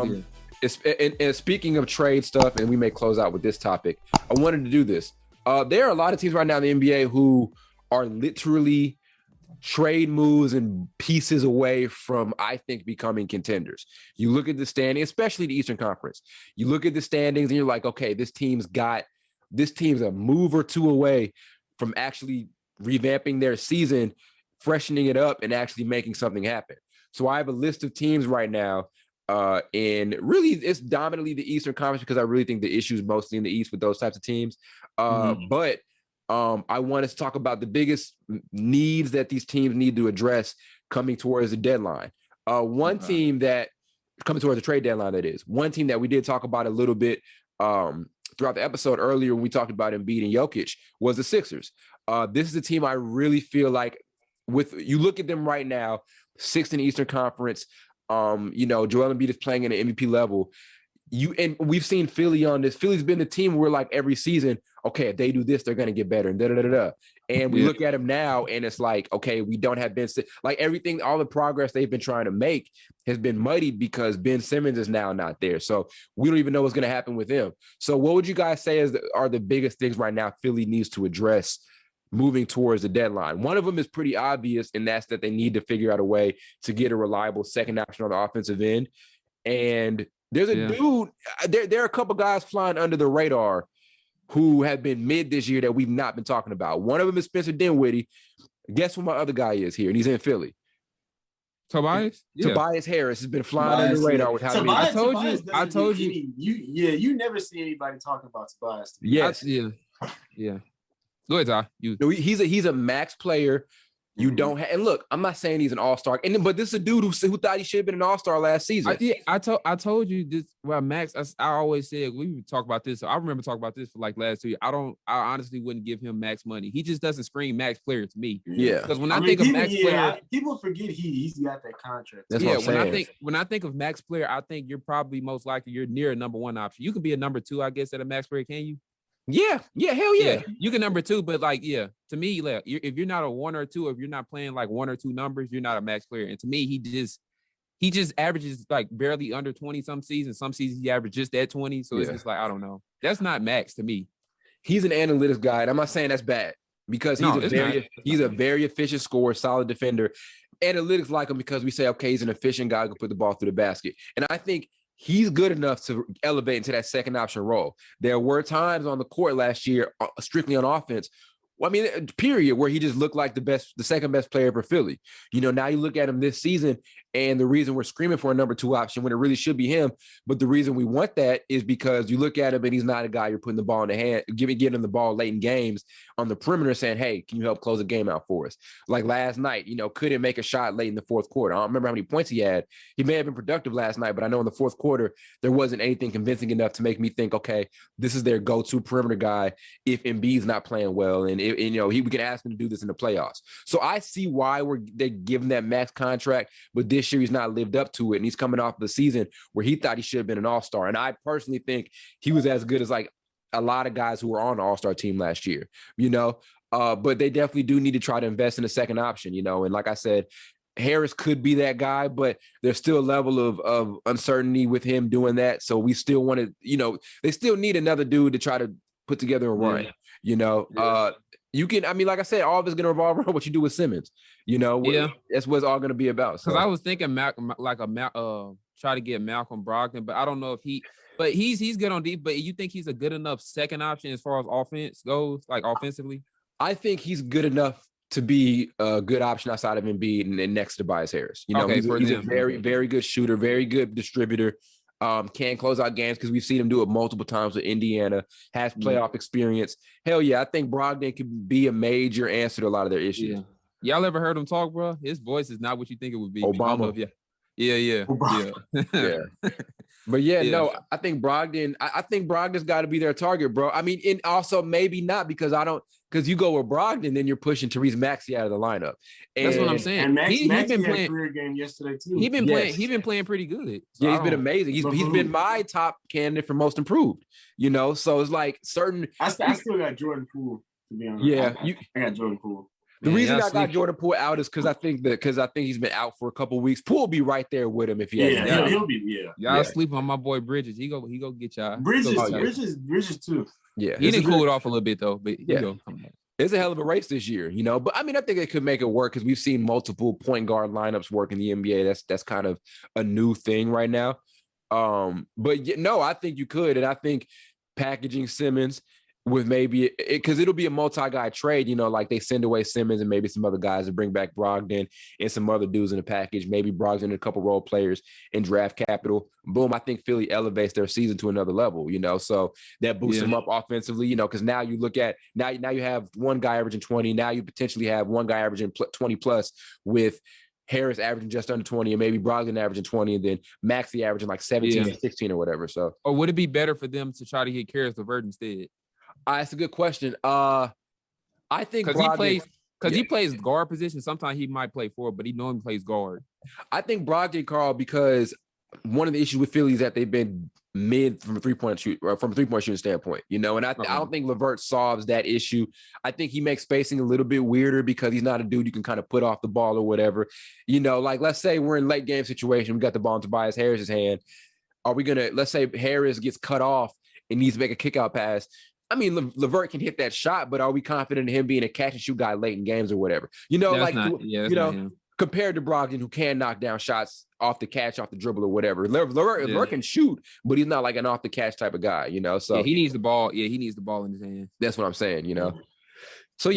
And speaking of trade stuff, and we may close out with this topic, I wanted to do this. There are a lot of teams right now in the NBA who are literally trade moves and pieces away from, I think, becoming contenders. You look at the standing, especially the Eastern Conference. You look at the standings and you're like, okay, this team's a move or two away from actually revamping their season, freshening it up, and actually making something happen. So I have a list of teams right now, and really it's dominantly the Eastern Conference because I really think the issue is mostly in the East with those types of teams. But I want to talk about the biggest needs that these teams need to address coming towards the deadline. One team that coming towards the trade deadline, that is one team that we did talk about a little bit throughout the episode earlier when we talked about Embiid and Jokic was the Sixers. This is a team I really feel like, with you look at them right now, sixth in the Eastern Conference. Joel Embiid is playing at an MVP level. And we've seen Philly on this. Philly's been the team where, like, every season, okay, if they do this, they're going to get better, and da-da-da-da-da. And we look at them now, and it's like, okay, we don't have Ben Simmons. Like, everything, all the progress they've been trying to make has been muddied because Ben Simmons is now not there. So we don't even know what's going to happen with him. So what would you guys say are the biggest things right now Philly needs to address moving towards the deadline? One of them is pretty obvious, and that's that they need to figure out a way to get a reliable second option on the offensive end. And there's a dude, there are a couple guys flying under the radar who have been mid this year that we've not been talking about. One of them is Spencer Dinwiddie. Guess who my other guy is here? And he's in Philly. Tobias? Tobias Harris has been flying under the radar with how Tobias, I told you. You never see anybody talking about Tobias. Yes. Yeah. Go ahead, Ty. He's a max player. You don't have, and look, I'm not saying he's an all-star, but this is a dude who thought he should have been an all-star last season. I told you this. Well, Max, I always said we would talk about this. So I remember talking about this for like last 2 years. I honestly wouldn't give him max money. He just doesn't scream max player to me. Yeah, because when I think of max player, people forget he's got that contract. That's what I'm saying. When I think of max player, I think you're probably most likely you're near a number one option. You could be a number two, I guess, at a max player. Can you? Yeah, hell yeah. You can number two, but like, to me, like, if you're not a one or two, if you're not playing like one or two numbers, you're not a max player. And to me, he just averages like barely under 20 some seasons. Some seasons he averages just at 20. So it's just like, I don't know. That's not max to me. He's an analytics guy, and I'm not saying that's bad because he's a very efficient scorer, solid defender. Analytics like him because we say, okay, he's an efficient guy who can put the ball through the basket. And I think he's good enough to elevate into that second option role. There were times on the court last year, strictly on offense, period, where he just looked like the second best player for Philly. Now you look at him this season, and the reason we're screaming for a number two option when it really should be him, but the reason we want that is because you look at him and he's not a guy you're putting the ball in the hand, getting him the ball late in games on the perimeter saying, hey, can you help close the game out for us? Like last night, couldn't make a shot late in the fourth quarter. I don't remember how many points he had. He may have been productive last night, but I know in the fourth quarter, there wasn't anything convincing enough to make me think, okay, this is their go-to perimeter guy if Embiid's not playing well. And, we can ask him to do this in the playoffs. So I see why they're giving that max contract, but this year he's not lived up to it. And he's coming off the season where he thought he should have been an all-star. And I personally think he was as good as like a lot of guys who were on the all-star team last year, but they definitely do need to try to invest in a second option, and like I said, Harris could be that guy, but there's still a level of uncertainty with him doing that. So we still want to, they still need another dude to try to put together a run, You can, like I said, all of it's going to revolve around what you do with Simmons. That's what it's all going to be about. Because I was thinking try to get Malcolm Brogdon, but I don't know if he's good on deep. But you think he's a good enough second option as far as offense goes, like offensively? I think he's good enough to be a good option outside of Embiid and next to Tobias Harris. He's a very, very good shooter, very good distributor. Can close out games because we've seen him do it multiple times with Indiana, has playoff experience. Hell yeah, I think Brogdon could be a major answer to a lot of their issues. Yeah. Y'all ever heard him talk, bro? His voice is not what you think it would be. Obama. Yeah. But I think Brogdon's got to be their target, bro. And also maybe not because you go with Brogdon, then you're pushing Therese Maxey out of the lineup. And that's what I'm saying. And Maxey had a career game yesterday too. He's been playing pretty good. So he's been amazing. He's been my top candidate for most improved. So it's like certain. I still got Jordan Poole, to be honest. Yeah, I got Jordan Poole. The reason I got sleep. Jordan Poole out is because I think he's been out for a couple of weeks. Poole will be right there with him if he has. Yeah, he'll be. Y'all Yeah. sleep on my boy Bridges. He go get y'all. Bridges too. Yeah, He didn't cool it off a little bit though, but he Yeah. go come back. it's a hell of a race this year, you know. But I mean, I think they could make it work because we've seen multiple point guard lineups work in the NBA. That's kind of a new thing right now. But no, I think you could, and I think packaging Simmons with maybe because it'll be a multi-guy trade, you know, like they send away Simmons and maybe some other guys to bring back Brogdon and some other dudes in the package, maybe Brogdon and a couple role players in draft capital. Boom, I think Philly elevates their season to another level, you know, so that boosts them up offensively, you know, because now you look at now you have one guy averaging 20. Now you potentially have one guy averaging 20 plus with Harris averaging just under 20 and maybe Brogdon averaging 20 and then Maxey averaging like 17 or 16 or whatever. So, or would it be better for them to try to get Karis LeVert instead? That's a good question. I think because he plays guard position. Sometimes he might play forward, but he normally plays guard. I think Brogdon, Carl, because one of the issues with Philly is that they've been mid from a three-point shooting standpoint, you know, and I don't think LeVert solves that issue. I think he makes spacing a little bit weirder because he's not a dude you can kind of put off the ball or whatever. You know, like let's say we're in late game situation, we got the ball in Tobias Harris's hand. Are we gonna let's say Harris gets cut off and needs to make a kickout pass? I mean, LeVert can hit that shot, but are we confident in him being a catch and shoot guy late in games or whatever? You know, compared to Brogdon, who can knock down shots off the catch, off the dribble or whatever. LeVert can shoot, but he's not like an off the catch type of guy, you know? So he needs the ball. Yeah, he needs the ball in his hand. That's what I'm saying, you know? So,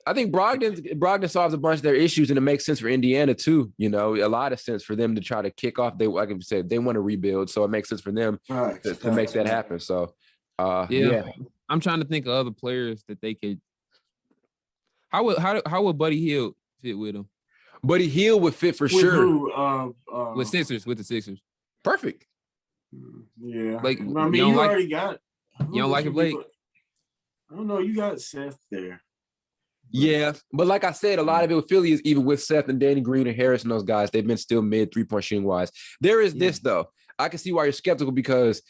I think Brogdon solves a bunch of their issues, and it makes sense for Indiana too. You know, a lot of sense for them to try to kick off. Like I said, they want to rebuild, so it makes sense for them to make that happen. So, I'm trying to think of other players that they could. How would Buddy Hield fit with him? Buddy Hield would fit for sure. Who, with the Sixers. Perfect. Yeah, like I mean, you already got. You don't like it, Blake? I don't know. You got Seth there. Yeah, but like I said, a lot of it with Philly is even with Seth and Danny Green and Harris and those guys, they've been still mid 3-point shooting wise. There is this though. I can see why you're skeptical because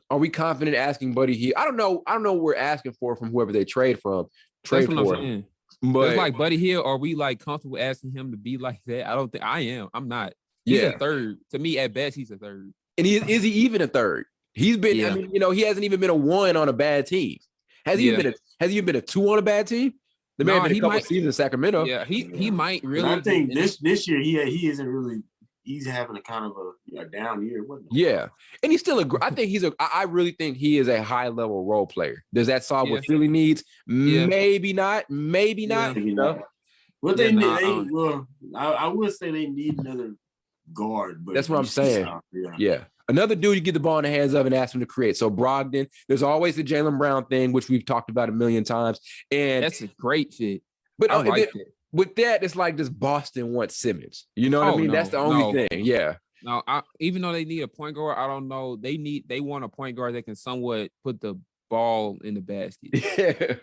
are we confident asking Buddy Hield? I don't know what we're asking for from whoever they trade for. That's what I'm saying. But it's like Buddy Hield, are we like comfortable asking him to be like that? I don't think I am. I'm not. He's a third. To me, at best, he's a third. And is he even a third? He's been, I mean, you know, he hasn't even been a 1 on a bad team. Has he even been a 2 on a bad team? There may have been a couple seasons in Sacramento. Yeah, he might really. And I think this year he isn't really. He's having a kind of a down year. Yeah, and he's still I really think he is a high level role player. Does that solve what Philly needs? Yeah. Maybe not. Maybe not. Maybe not. What they need? I would say they need another guard. But that's what I'm saying. Yeah. Another dude you get the ball in the hands of and ask him to create. So Brogdon, there's always the Jaylen Brown thing, which we've talked about a million times. And that's a great fit. But with that, it's like, does Boston want Simmons? You know what I mean? That's the only thing. Yeah. No, even though they need a point guard, I don't know. They want a point guard that can somewhat put the ball in the basket. Yeah.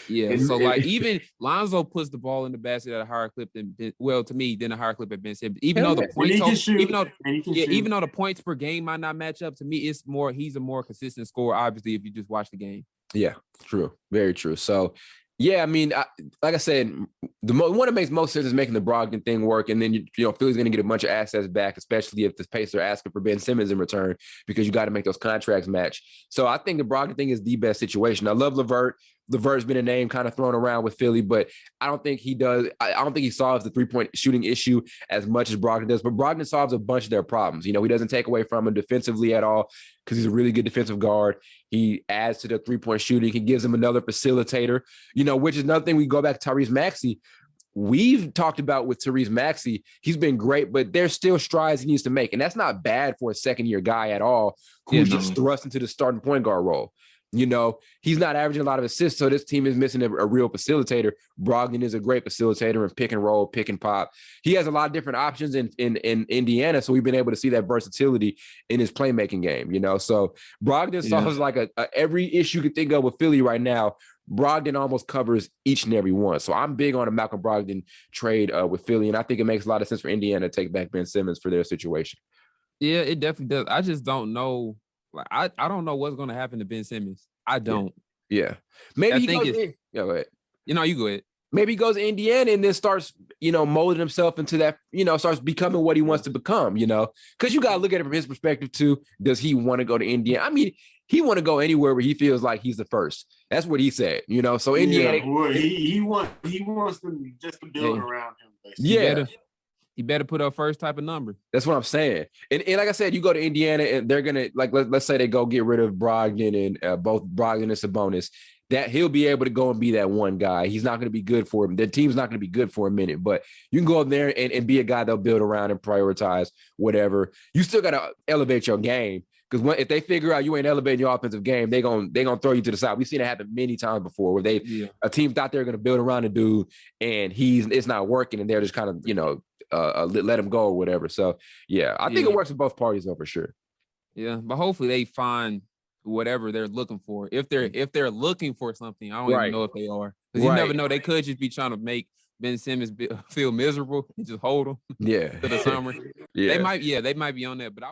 Yeah, so like even Lonzo puts the ball in the basket at a higher clip than a higher clip at Ben Simmons. Even though the points, even though the points per game might not match up, to me, it's more he's a more consistent scorer. Obviously, if you just watch the game. Yeah, true, very true. So, yeah, I mean, like I said, the one that makes most sense is making the Brogdon thing work, and then you know Philly's going to get a bunch of assets back, especially if the Pacers are asking for Ben Simmons in return because you got to make those contracts match. So I think the Brogdon thing is the best situation. I love LeVert. LeVert's been a name kind of thrown around with Philly, but I don't think he does. I don't think he solves the 3-point shooting issue as much as Brogdon does. But Brogdon solves a bunch of their problems. You know, he doesn't take away from them defensively at all because he's a really good defensive guard. He adds to the 3-point shooting. He gives them another facilitator, you know, which is another thing. We go back to Tyrese Maxey. We've talked about with Tyrese Maxey, he's been great, but there's still strides he needs to make. And that's not bad for a second-year guy at all who's just thrust into the starting point guard role. You know, he's not averaging a lot of assists, so this team is missing a real facilitator. Brogdon is a great facilitator in pick and roll, pick and pop. He has a lot of different options in Indiana, so we've been able to see that versatility in his playmaking game, you know. So Brogdon solves like every issue you could think of with Philly right now. Brogdon almost covers each and every one. So I'm big on a Malcolm Brogdon trade with Philly, and I think it makes a lot of sense for Indiana to take back Ben Simmons for their situation. Yeah, it definitely does. I just don't know. Like I don't know what's going to happen to Ben Simmons. I don't. Yeah. Maybe he goes in. Go ahead. You know, you go ahead. Maybe he goes to Indiana and then starts, molding himself into that, starts becoming what he wants to become, because you got to look at it from his perspective too. Does he want to go to Indiana? I mean, he want to go anywhere where he feels like he's the first. That's what he said, So Indiana, he wants them just to build around him. Basically. Yeah. He better put up first type of number. That's what I'm saying. And like I said, you go to Indiana and they're going to, like, let's say they go get rid of Brogdon and both Brogdon and Sabonis, that he'll be able to go and be that one guy. He's not going to be good for him. The team's not going to be good for a minute, but you can go up there and be a guy they'll build around and prioritize whatever. You still got to elevate your game, because if they figure out you ain't elevating your offensive game, they're gonna throw you to the side. We've seen it happen many times before where a team thought they were going to build around a dude and it's not working, and they're just kind of, let him go or whatever. So, yeah, I think it works for both parties, though, for sure. Yeah, but hopefully they find whatever they're looking for. If they're looking for something, I don't even know if they are. Because you never know. They could just be trying to make Ben Simmons feel miserable and just hold him to the summer. They might be on that. But